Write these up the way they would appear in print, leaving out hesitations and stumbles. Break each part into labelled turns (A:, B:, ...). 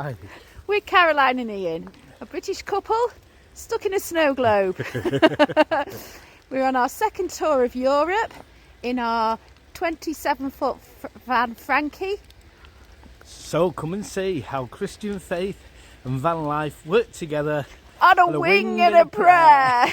A: Hi.
B: We're Caroline and Ian, a British couple stuck in a snow globe. We're on our second tour of Europe in our 27-foot van Frankie.
A: So come and see how Christian faith and van life work together
B: On a wing and a prayer.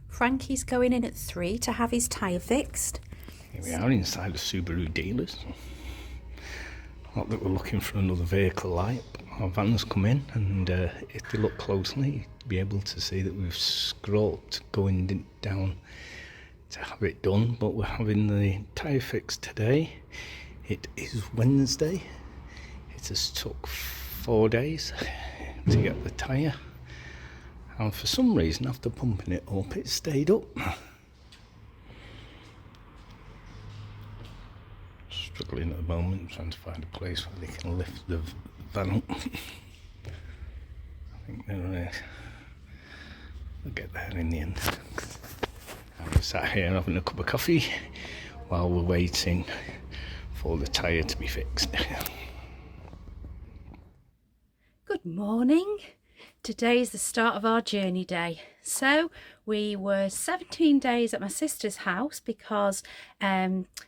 C: Frankie's going in at 3 to have his tyre fixed.
A: Here we are inside the Subaru dealers. Not that we're looking for another vehicle light, but our van's come in, and if you look closely, you'll be able to see that we've scrolled going down to have it done, but we're having the tyre fixed today. It is Wednesday. It has took 4 days to get the tyre, and for some reason after pumping it up it stayed up. Struggling at the moment, trying to find a place where they can lift the van up. I think they'll get there in the end. I'm sat here having a cup of coffee while we're waiting for the tyre to be fixed.
C: Good morning. Today is the start of our journey day. So we were 17 days at my sister's house because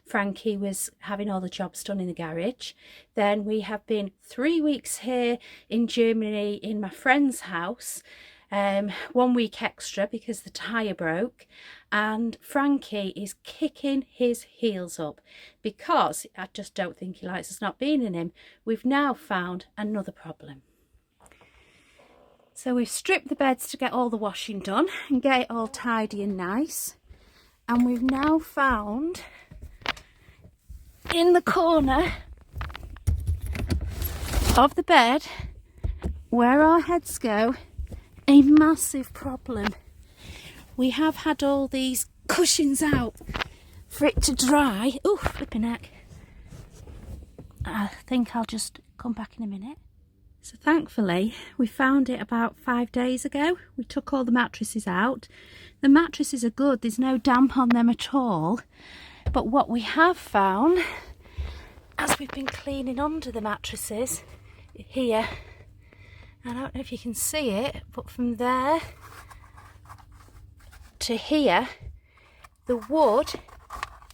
C: Frankie was having all the jobs done in the garage. Then we have been 3 weeks here in Germany in my friend's house. 1 week extra because the tyre broke, and Frankie is kicking his heels up because I just don't think he likes us not being in him. We've now found another problem. So we've stripped the beds to get all the washing done and get it all tidy and nice. And we've now found in the corner of the bed where our heads go a massive problem. We have had all these cushions out for it to dry. Oh, flipping heck. I think I'll just come back in a minute. So thankfully we found it about 5 days ago. We took all the mattresses out. The mattresses are good, there's no damp on them at all. But what we have found, as we've been cleaning under the mattresses here, I don't know if you can see it, but from there to here, the wood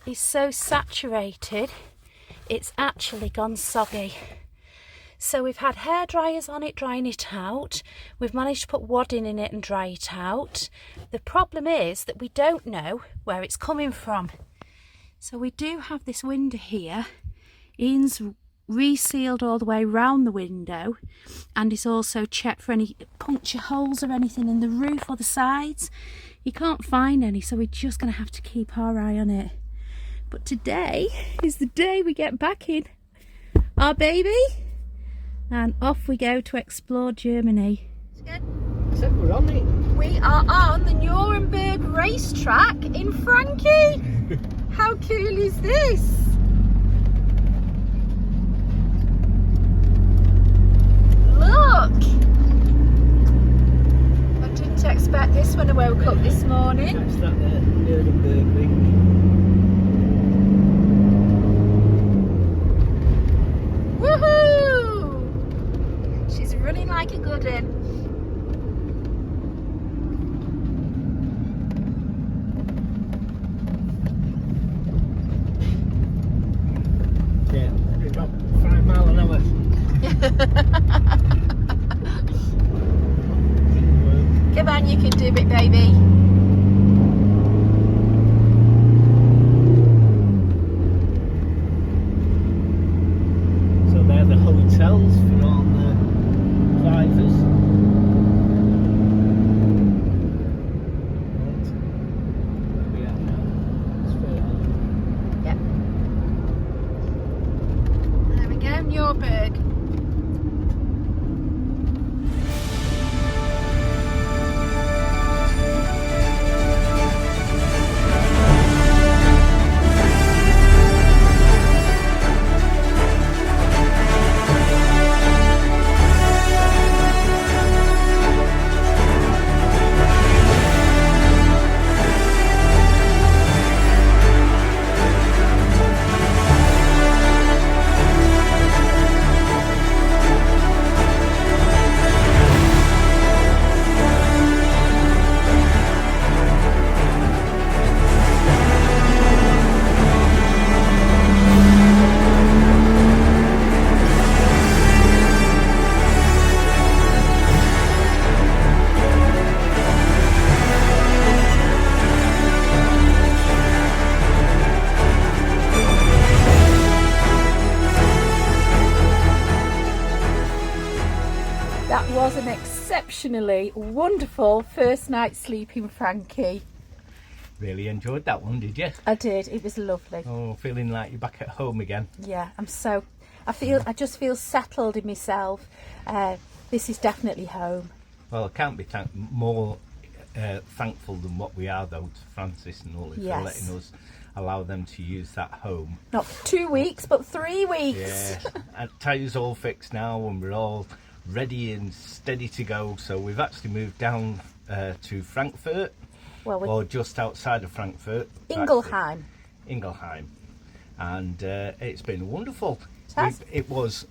C: is so saturated, it's actually gone soggy. So we've had hair dryers on it drying it out. We've managed to put wadding in it and dry it out. The problem is that we don't know where it's coming from. So we do have this window here. Ian's resealed all the way round the window, and he's also checked for any puncture holes or anything in the roof or the sides. He can't find any, so we're just going to have to keep our eye on it. But today is the day we get back in our baby, and off we go to explore Germany.
A: I said we're on it.
C: We are on the Newburg racetrack in Frankie. How cool is this? Look! I didn't expect this when I woke up this morning.
A: That's that there, Newburg ring.
C: Woohoo! She's running like a good one.
A: Yeah, about 5 miles an hour.
C: Come on, you can do it, baby.
A: So they're the hotels for all the drivers. Right. Where we are now? Straight on.
C: Yep. There we go, Newburg.
B: exceptionally wonderful first night sleep in Frankie.
A: Really enjoyed that one, did you?
B: I did. It was lovely.
A: Oh, feeling like you're back at home again.
B: Yeah, I just feel settled in myself. This is definitely home.
A: Well, I can't be more thankful than what we are, though, to Francis and Ollie for letting us allow them to use that home.
B: Not 2 weeks, but 3 weeks.
A: Yeah, and tire's all fixed now, and we're all ready and steady to go. So we've actually moved down to Frankfurt, or just outside of Frankfurt.
B: Ingelheim.
A: And it's been wonderful. It was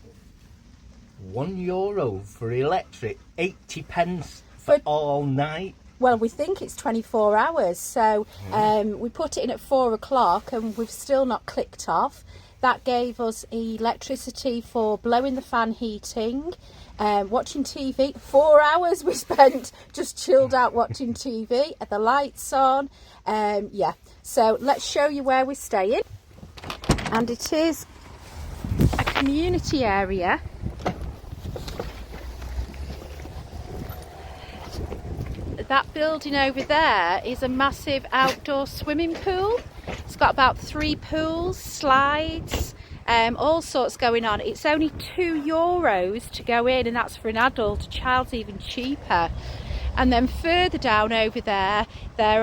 A: €1 for electric, 80 pence for all night.
B: Well, we think it's 24 hours, so we put it in at 4 o'clock and we've still not clicked off. That gave us electricity for blowing the fan heating, watching TV. 4 hours we spent just chilled out watching TV, the lights on. So let's show you where we're staying. And it is a community area. That building over there is a massive outdoor swimming pool. It's got about 3 pools, slides, all sorts going on. It's only €2 to go in, and that's for an adult. A child's even cheaper. And then further down over there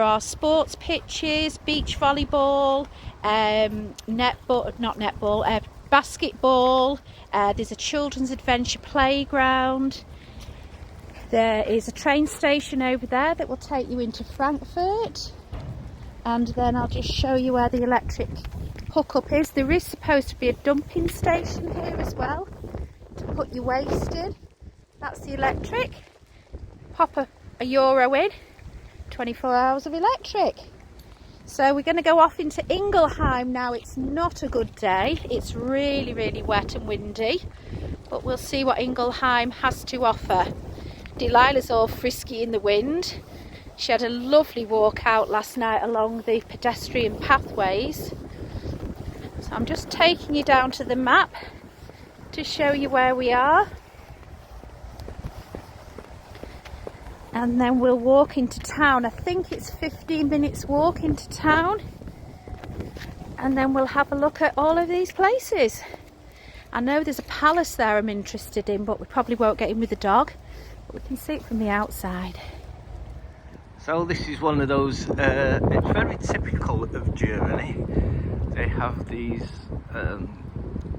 B: are sports pitches, beach volleyball, basketball. There's a children's adventure playground. There is a train station over there that will take you into Frankfurt. And then I'll just show you where the electric hookup is. There is supposed to be a dumping station here as well to put your waste in. That's the electric. Pop a euro in, 24 hours of electric. So we're going to go off into Ingelheim now. It's not a good day. It's really, really wet and windy. But we'll see what Ingelheim has to offer. Delilah's all frisky in the wind. She had a lovely walk out last night along the pedestrian pathways. So I'm just taking you down to the map to show you where we are. And then we'll walk into town. I think it's 15 minutes walk into town. And then we'll have a look at all of these places. I know there's a palace there I'm interested in, but we probably won't get in with the dog. But we can see it from the outside.
A: So this is one of those, it's very typical of Germany. They have these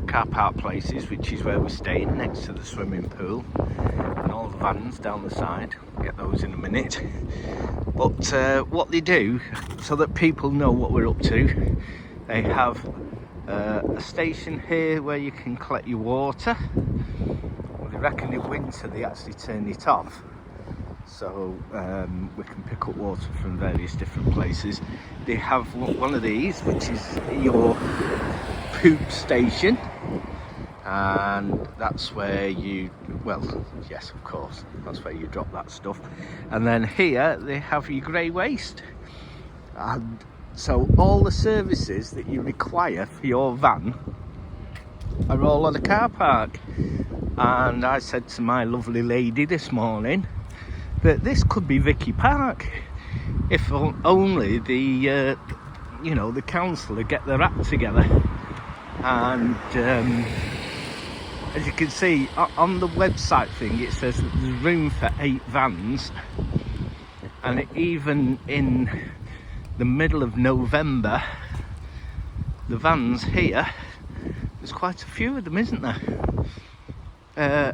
A: car park places, which is where we're staying, next to the swimming pool. And all the vans down the side. We'll get those in a minute. But what they do, so that people know what we're up to, they have a station here where you can collect your water. Well, they reckon in winter they actually turn it off. So we can pick up water from various different places. They have one of these, which is your poop station, and that's where you, well, yes, of course, that's where you drop that stuff. And then here they have your grey waste, and so all the services that you require for your van are all on the car park. And I said to my lovely lady this morning that this could be Vicky Park if only the the council would get their act together. And as you can see on the website thing, it says that there's room for 8 vans, and even in the middle of November, the vans here, there's quite a few of them, isn't there?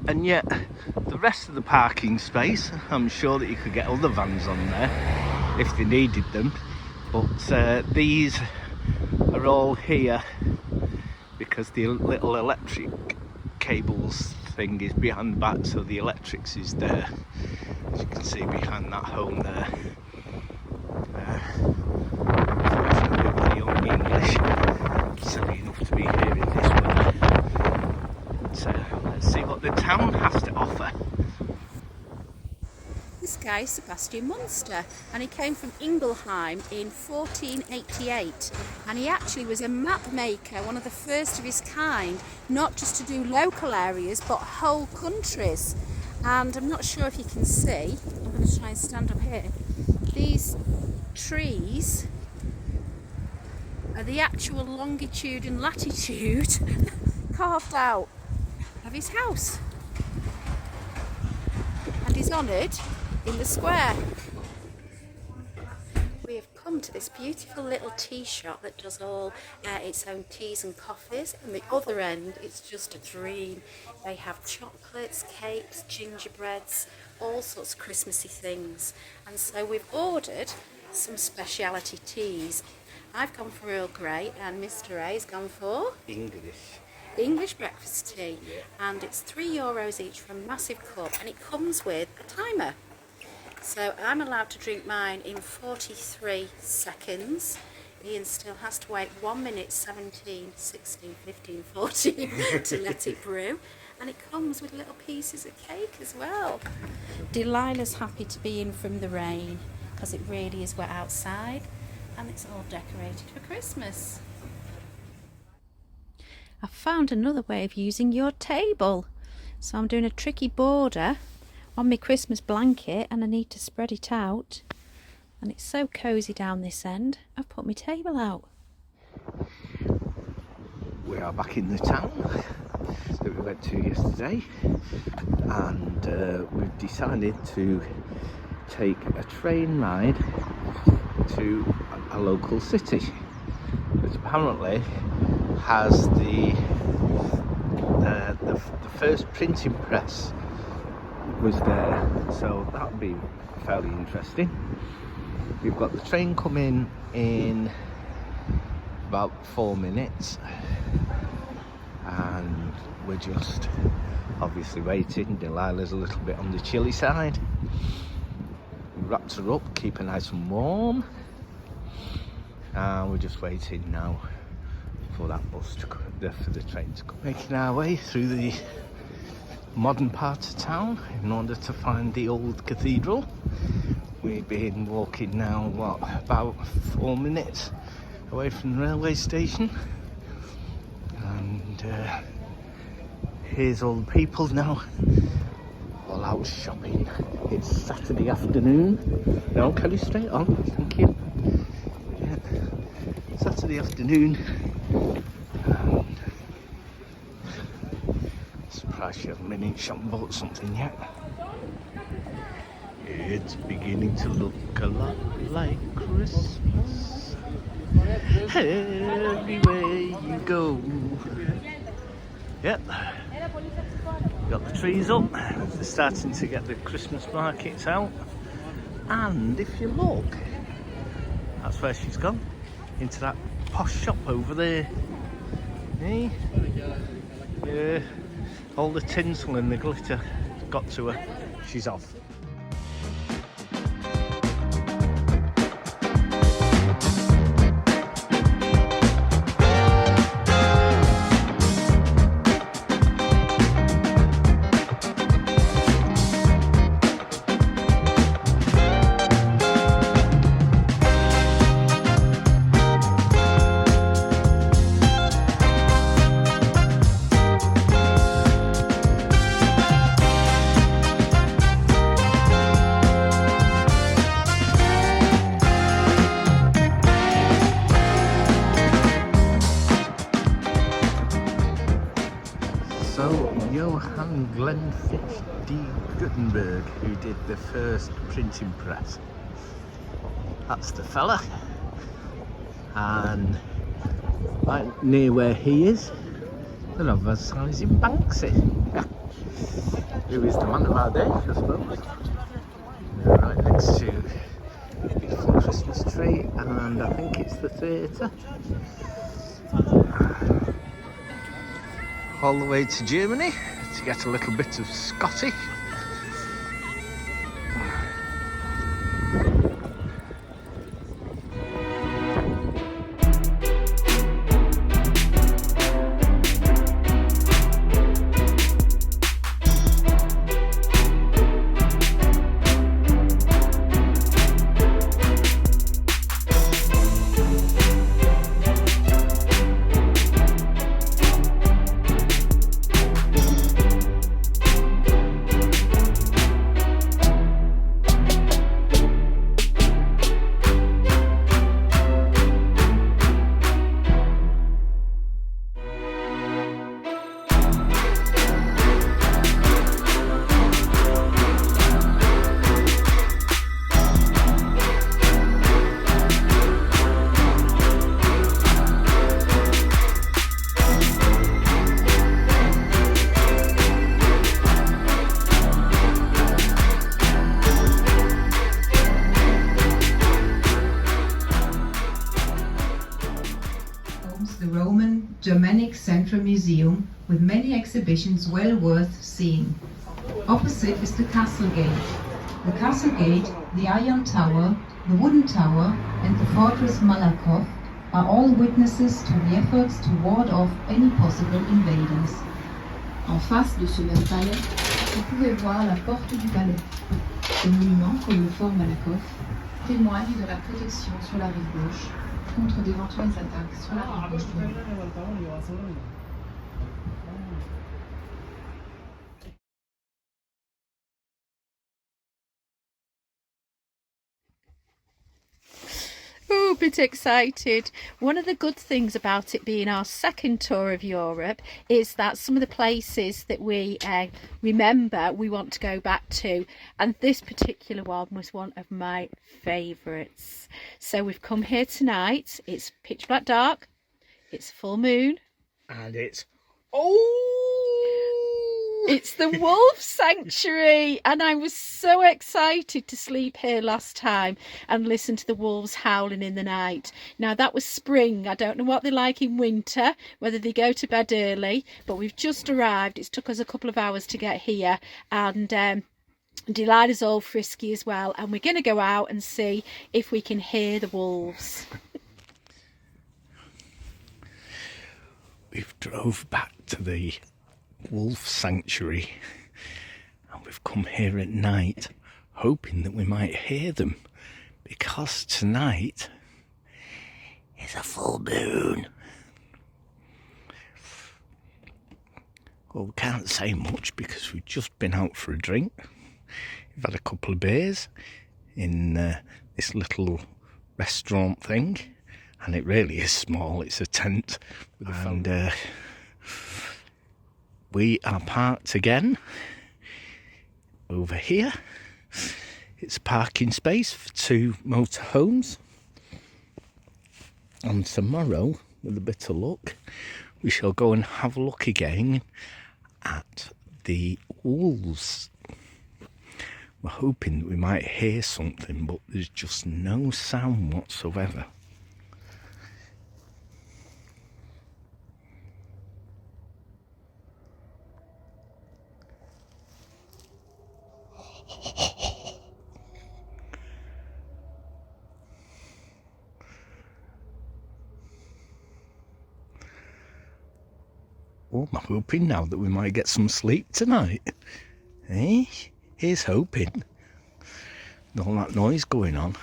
A: And yet the rest of the parking space, I'm sure that you could get other vans on there if they needed them, but these are all here because the little electric cables thing is behind the back, so the electrics is there, as you can see behind that home there. Unfortunately, the only English, silly enough to be here in this weather. Let's see what the town has to offer.
B: This guy is Sebastian Munster, and he came from Ingelheim in 1488, and he actually was a map maker, one of the first of his kind, not just to do local areas but whole countries.
C: And I'm not sure if you can see, I'm going to try and stand up here. These trees are the actual longitude and latitude carved out of his house. And he's honoured in the square. We have come to this beautiful little tea shop that does all its own teas and coffees. And the other end, it's just a dream. They have chocolates, cakes, gingerbreads, all sorts of Christmassy things. And so we've ordered some speciality teas. I've gone for Earl Grey and Mr. A's gone for English breakfast tea.
A: Yeah.
C: And it's €3 each for a massive cup, and it comes with a timer. So I'm allowed to drink mine in 43 seconds. Ian still has to wait 1 minute, 17, 16, 15, 14 to let it brew. And it comes with little pieces of cake as well. Delilah's happy to be in from the rain because it really is wet outside, and it's all decorated for Christmas. I found another way of using your table. So I'm doing a tricky border on my Christmas blanket, and I need to spread it out, and it's so cosy down this end. I've put my table out.
A: We are back in the town that we went to yesterday, and we've decided to take a train ride to a local city that apparently has the first printing press was there, so that'll be fairly interesting. We've got the train coming in about 4 minutes, and we're just obviously waiting. Delilah's a little bit on the chilly side. We wrapped her up, keep her nice and warm, and we're just waiting now for that bus to come, for the train to come. Making our way through the modern part of town in order to find the old cathedral. We've been walking now, about 4 minutes away from the railway station, and here's all the people now, all out shopping. It's Saturday afternoon. No, carry straight on, thank you. Yeah. Saturday afternoon. Surprised you haven't been in shop and bought something yet. It's beginning to look a lot like Christmas everywhere you go. Yep, got the trees up, they're starting to get the Christmas markets out, and if you look, that's where she's gone, into that posh shop over there. Hey? Yeah, all the tinsel and the glitter got to her, she's off. Newburg, who did the first printing press. That's the fella, and right near where he is, they're advertising Banksy, who is the man of our day, I suppose. They're right next to a beautiful Christmas tree, and I think it's the theatre. All the way to Germany to get a little bit of Scottish.
D: the Roman Germanic Central Museum with many exhibitions well worth seeing. Opposite is the Castle Gate. The Castle Gate, the Iron Tower, the Wooden Tower and the Fortress Malakoff are all witnesses to the efforts to ward off any possible invaders. En face de ce même palais, vous pouvez voir la porte du palais. Ce monument, comme le fort Malakoff, témoigne de la protection sur la rive gauche contre d'éventuelles attaques sur la rive gauche du mur.
B: Oh, a bit excited. One of the good things about it being our second tour of Europe is that some of the places that we remember we want to go back to, and this particular one was one of my favourites. So we've come here tonight. It's pitch black dark, it's full moon,
A: And it's
B: it's the wolf sanctuary, and I was so excited to sleep here last time and listen to the wolves howling in the night. Now that was spring. I don't know what they're like in winter, whether they go to bed early, but we've just arrived. It's took us a couple of hours to get here, and Delilah's all frisky as well, and we're going to go out and see if we can hear the wolves.
A: we've drove back to the wolf sanctuary and we've come here at night hoping that we might hear them, because tonight is a full moon. Well, we can't say much because we've just been out for a drink. We've had a couple of beers in this little restaurant thing, and it really is small. It's a tent with a we are parked again over here. It's a parking space for 2 motorhomes, and tomorrow, with a bit of luck, we shall go and have a look again at the wolves. We're hoping that we might hear something, but there's just no sound whatsoever. Oh, I'm hoping now that we might get some sleep tonight. Eh? Here's hoping. All that noise going on.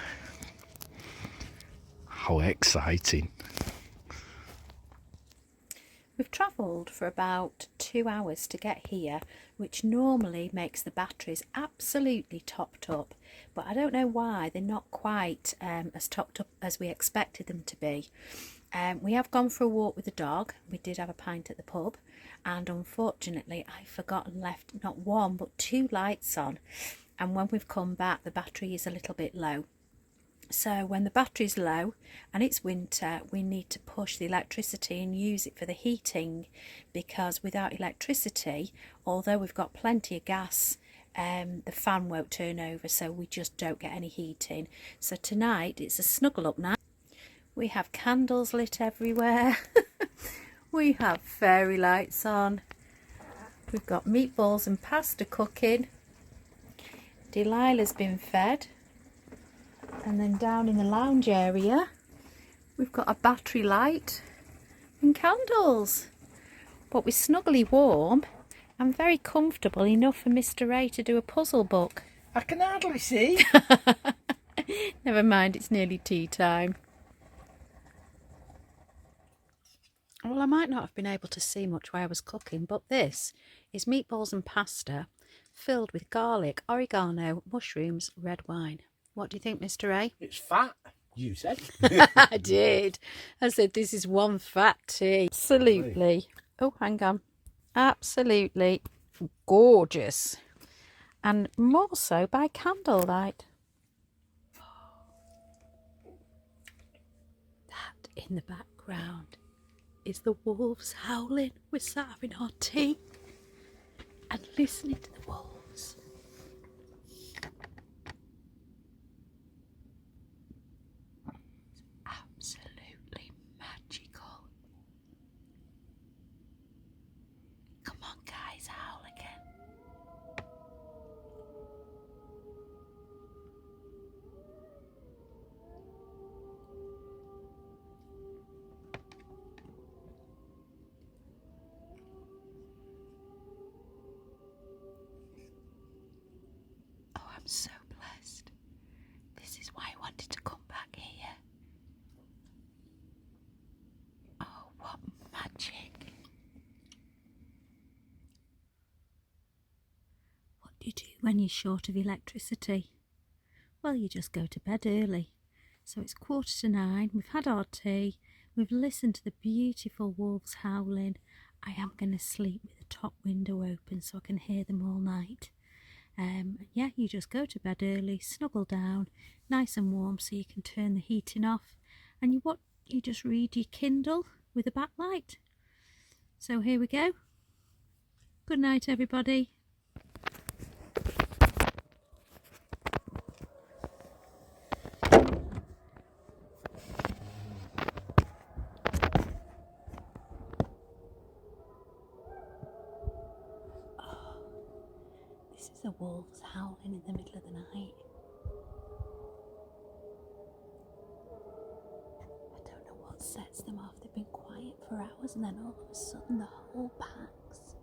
A: How exciting.
B: We've travelled for about 2 hours to get here, which normally makes the batteries absolutely topped up, but I don't know why they're not quite as topped up as we expected them to be. We have gone for a walk with the dog. We did have a pint at the pub, and unfortunately I forgot and left not 1 but 2 lights on, and when we've come back the battery is a little bit low. So when the battery's low and it's winter, we need to push the electricity and use it for the heating, because without electricity, although we've got plenty of gas, the fan won't turn over, so we just don't get any heating. So tonight it's a snuggle up night. We have candles lit everywhere. We have fairy lights on. We've got meatballs and pasta cooking. Delilah's been fed. And then down in the lounge area, we've got a battery light and candles. But we're snuggly warm and very comfortable enough for Mr. Ray to do a puzzle book.
A: I can hardly see.
B: Never mind, it's nearly tea time. Well, I might not have been able to see much while I was cooking, but this is meatballs and pasta filled with garlic, oregano, mushrooms, red wine. What do you think, Mr. Ray?
A: It's fat, you said.
B: I did. I said this is one fat tea. Absolutely. Oh, hang on. Absolutely gorgeous. And more so by candlelight. That in the background is the wolves howling. We're sat having our tea and listening to the wolves. Absolutely magical.
C: I'm so blessed. This is why I wanted to come back here. Oh, what magic. What do you do when you're short of electricity? Well, you just go to bed early. So it's 9:15, we've had our tea, we've listened to the beautiful wolves howling. I am going to sleep with the top window open so I can hear them all night. Yeah, you just go to bed early, snuggle down, nice and warm so you can turn the heating off, and you just read your Kindle with a backlight. So here we go. Good night, everybody. This is the wolves howling in the middle of the night. I don't know what sets them off. They've been quiet for hours and then all of a sudden the whole packs.